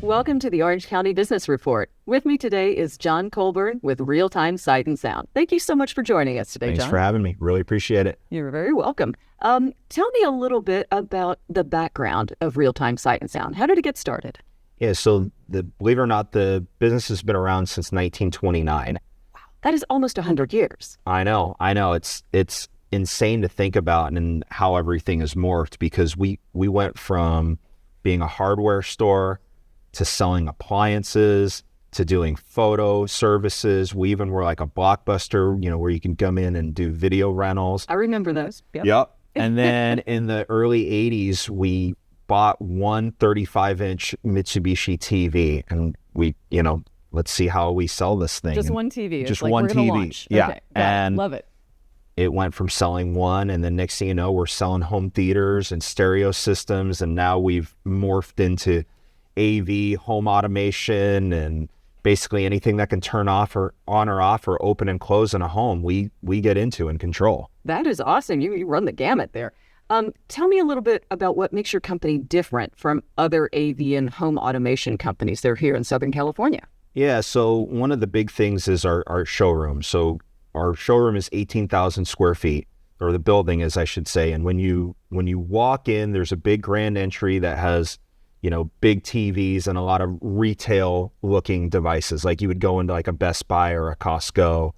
Welcome to the Orange County Business Report. With me today is John Colburn with ReelTime Sight and Sound. Thank you so much for joining us today, John. Thanks for having me. Really appreciate it. You're very welcome. Tell me a little bit about the background of ReelTime Sight and Sound. How did it get started? Yeah, so believe it or not, the business has been around since 1929. Wow, that is almost 100 years. I know. It's insane to think about and how everything has morphed, because we went from being a hardware store to selling appliances, to doing photo services. We even were like a Blockbuster, where you can come in and do video rentals. I remember those. Yep. And then in the early 80s, we bought one 35-inch Mitsubishi TV, and we, let's see how we sell this thing. Just one TV. Just like one TV. Launch. Yeah. Okay. And love it. It went from selling one, and then next thing you know, we're selling home theaters and stereo systems, and now we've morphed into AV, home automation, and basically anything that can turn off or on or off or open and close in a home, we get into and control. That is awesome. You run the gamut there. Tell me a little bit about what makes your company different from other AV and home automation companies that are here in Southern California. Yeah, so one of the big things is our showroom. So our showroom is 18,000 square feet, or the building is, I should say. And when you walk in, there's a big grand entry that has big TVs and a lot of retail looking devices, like you would go into like a Best Buy or a Costco.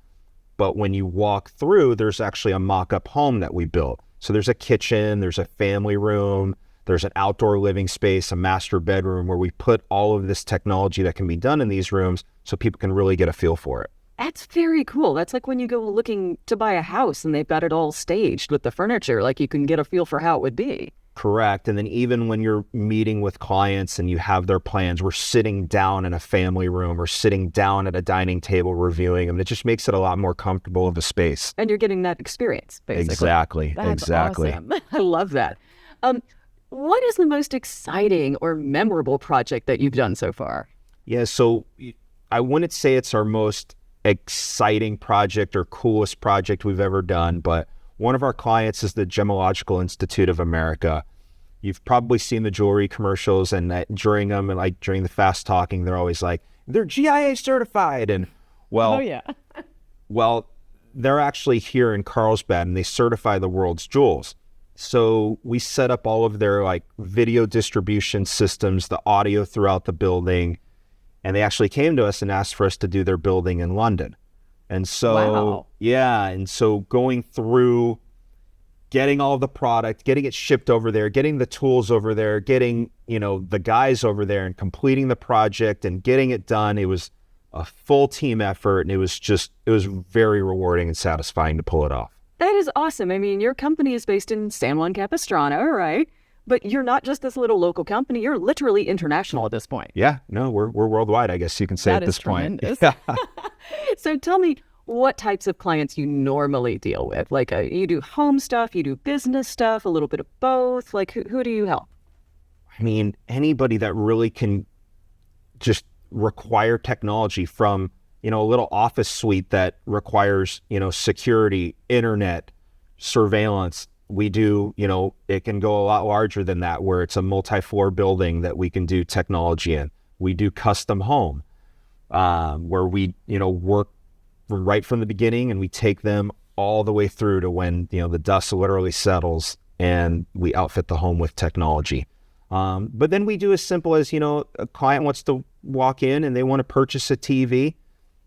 But when you walk through, there's actually a mock-up home that we built. So there's a kitchen, there's a family room, there's an outdoor living space, a master bedroom, where we put all of this technology that can be done in these rooms so people can really get a feel for it. That's very cool. That's like when you go looking to buy a house and they've got it all staged with the furniture, like you can get a feel for how it would be. Correct. And then even when you're meeting with clients and you have their plans, we're sitting down in a family room or sitting down at a dining table reviewing them. It just makes it a lot more comfortable of a space. And you're getting that experience, basically. Exactly. That's exactly. Awesome. I love that. What is the most exciting or memorable project that you've done so far? Yeah, so I wouldn't say it's our most exciting project or coolest project we've ever done, but one of our clients is the Gemological Institute of America. You've probably seen the jewelry commercials, and during them, and like during the fast talking, they're always like, they're GIA certified. And well, they're actually here in Carlsbad, and they certify the world's jewels. So we set up all of their like video distribution systems, the audio throughout the building, and they actually came to us and asked for us to do their building in London. And so, wow. Yeah. And so going through getting all the product, getting it shipped over there, getting the tools over there, getting, the guys over there and completing the project and getting it done. It was a full team effort, and it was very rewarding and satisfying to pull it off. That is awesome. I mean, your company is based in San Juan Capistrano, right? But you're not just this little local company. You're literally international at this point. Yeah, no, we're worldwide, I guess you can say at this point. Yeah. So tell me what types of clients you normally deal with. Like you do home stuff, you do business stuff, a little bit of both. Like who do you help? I mean, anybody that really can just require technology, from, a little office suite that requires, security, internet, surveillance. We do, it can go a lot larger than that, where it's a multi-floor building that we can do technology in. We do custom home, where we, work right from the beginning, and we take them all the way through to when, the dust literally settles and we outfit the home with technology. But then we do as simple as, a client wants to walk in and they want to purchase a TV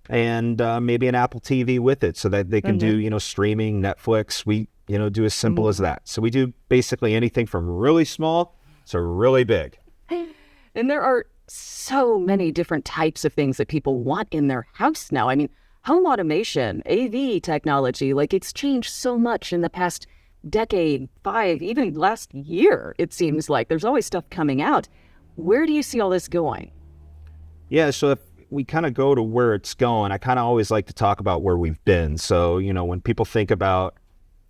and maybe an Apple TV with it so that they can do, streaming, Netflix. We, do as simple as that. So we do basically anything from really small to really big. And there are so many different types of things that people want in their house now. I mean, home automation, AV technology, like it's changed so much in the past decade, 5, even last year, it seems like. There's always stuff coming out. Where do you see all this going? Yeah, so if we kind of go to where it's going, I kind of always like to talk about where we've been. So, when people think about,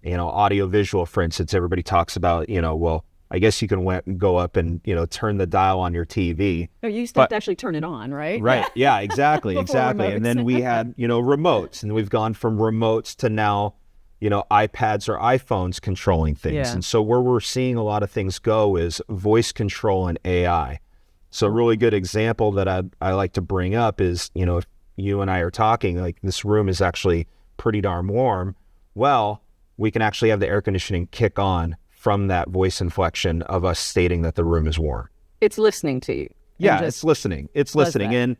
audio visual, for instance, everybody talks about, well, I guess you can go up and, turn the dial on your TV. Oh, you used to have to actually turn it on, right? Right. Yeah, exactly. exactly. Remotes. And then we had, remotes, and we've gone from remotes to now, iPads or iPhones controlling things. Yeah. And so where we're seeing a lot of things go is voice control and AI. So a really good example that I like to bring up is, if you and I are talking, like this room is actually pretty darn warm. Well, we can actually have the air conditioning kick on from that voice inflection of us stating that the room is warm. It's listening to you. Yeah, it's listening. It's listening. That.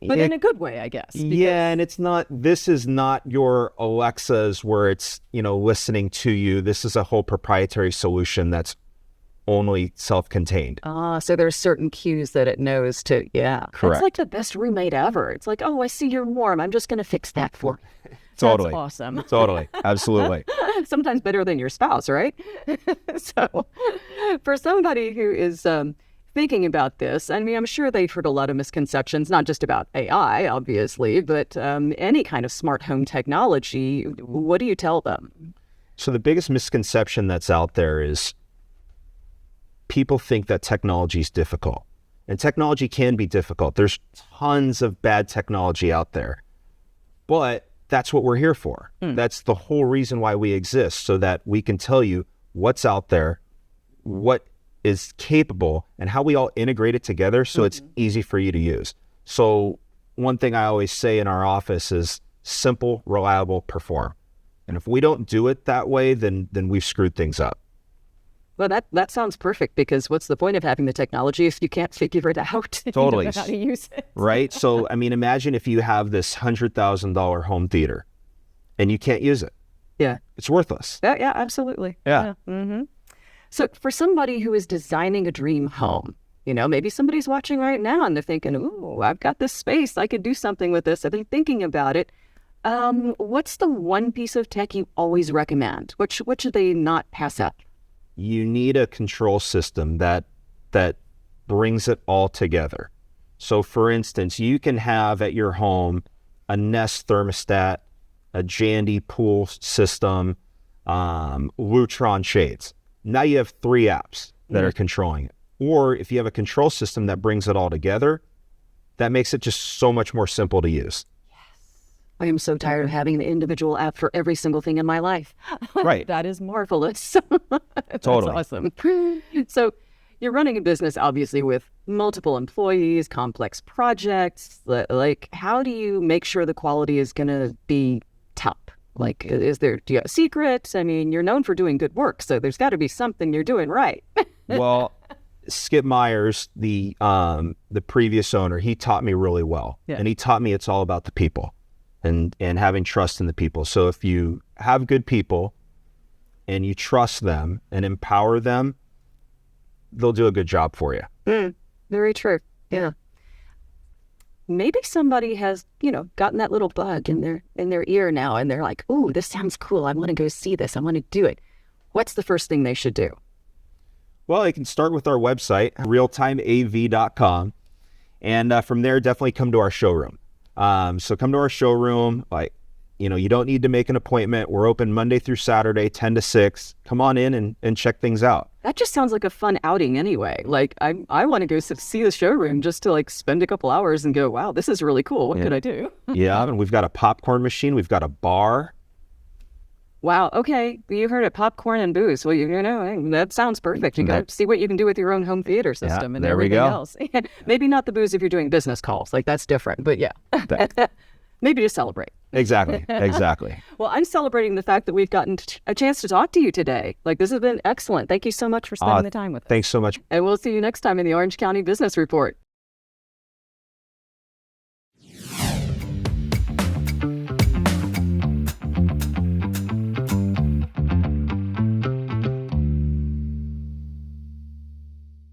But in a good way, I guess. Yeah, and this is not your Alexa's where it's, listening to you. This is a whole proprietary solution that's only self-contained. So there's certain cues that it knows to, yeah. Correct. It's like the best roommate ever. It's like, oh, I see you're warm. I'm just going to fix that for you. Totally. That's awesome. Totally. Absolutely. Sometimes better than your spouse, right? So for somebody who is thinking about this, I mean, I'm sure they've heard a lot of misconceptions, not just about AI, obviously, but any kind of smart home technology. What do you tell them? So the biggest misconception that's out there is people think that technology is difficult. And technology can be difficult. There's tons of bad technology out there. But that's what we're here for. That's the whole reason why we exist, so that we can tell you what's out there, what is capable, and how we all integrate it together so it's easy for you to use. So one thing I always say in our office is simple, reliable, perform. And if we don't do it that way, then we've screwed things up. Well, that sounds perfect, because what's the point of having the technology if you can't figure it out? Totally. You don't know how to use it. Right? So, I mean, imagine if you have this $100,000 home theater and you can't use it. Yeah. It's worthless. Yeah, absolutely. Yeah. Mm-hmm. So for somebody who is designing a dream home, maybe somebody's watching right now and they're thinking, ooh, I've got this space. I could do something with this. I've been thinking about it. What's the one piece of tech you always recommend? What should they not pass up? You need a control system that brings it all together. So for instance, you can have at your home a Nest thermostat, a Jandy pool system, Lutron shades. Now you have 3 apps that are controlling it. Or if you have a control system that brings it all together, that makes it just so much more simple to use. I am so tired of having the individual app for every single thing in my life. Right. That is marvelous. That's Totally. awesome. So you're running a business, obviously, with multiple employees, complex projects. Like, how do you make sure the quality is going to be top? Like, do you have a secret? I mean, you're known for doing good work, so there's got to be something you're doing right. Well, Skip Myers, the previous owner, he taught me really well. Yeah. And he taught me it's all about the people. And having trust in the people. So if you have good people and you trust them and empower them, they'll do a good job for you. Very true. Yeah. Maybe somebody has, gotten that little bug in their ear now, and they're like, "Ooh, this sounds cool. I want to go see this. I want to do it." What's the first thing they should do? Well, they can start with our website, ReelTimeAV.com. And from there, definitely come to our showroom. So come to our showroom. You don't need to make an appointment. We're open Monday through Saturday, 10 to 6. Come on in and check things out. That just sounds like a fun outing anyway. Like, I want to go see the showroom just to spend a couple hours and go, wow, this is really cool. What could I do? Yeah, and we've got a popcorn machine. We've got a bar. Wow. Okay. You heard it. Popcorn and booze. Well, that sounds perfect. You got to see what you can do with your own home theater system and there we everything go. else. Maybe not the booze if you're doing business calls. That's different. But yeah, maybe to celebrate. Exactly. Well, I'm celebrating the fact that we've gotten a chance to talk to you today. This has been excellent. Thank you so much for spending the time with us. Thanks so much. And we'll see you next time in the Orange County Business Report.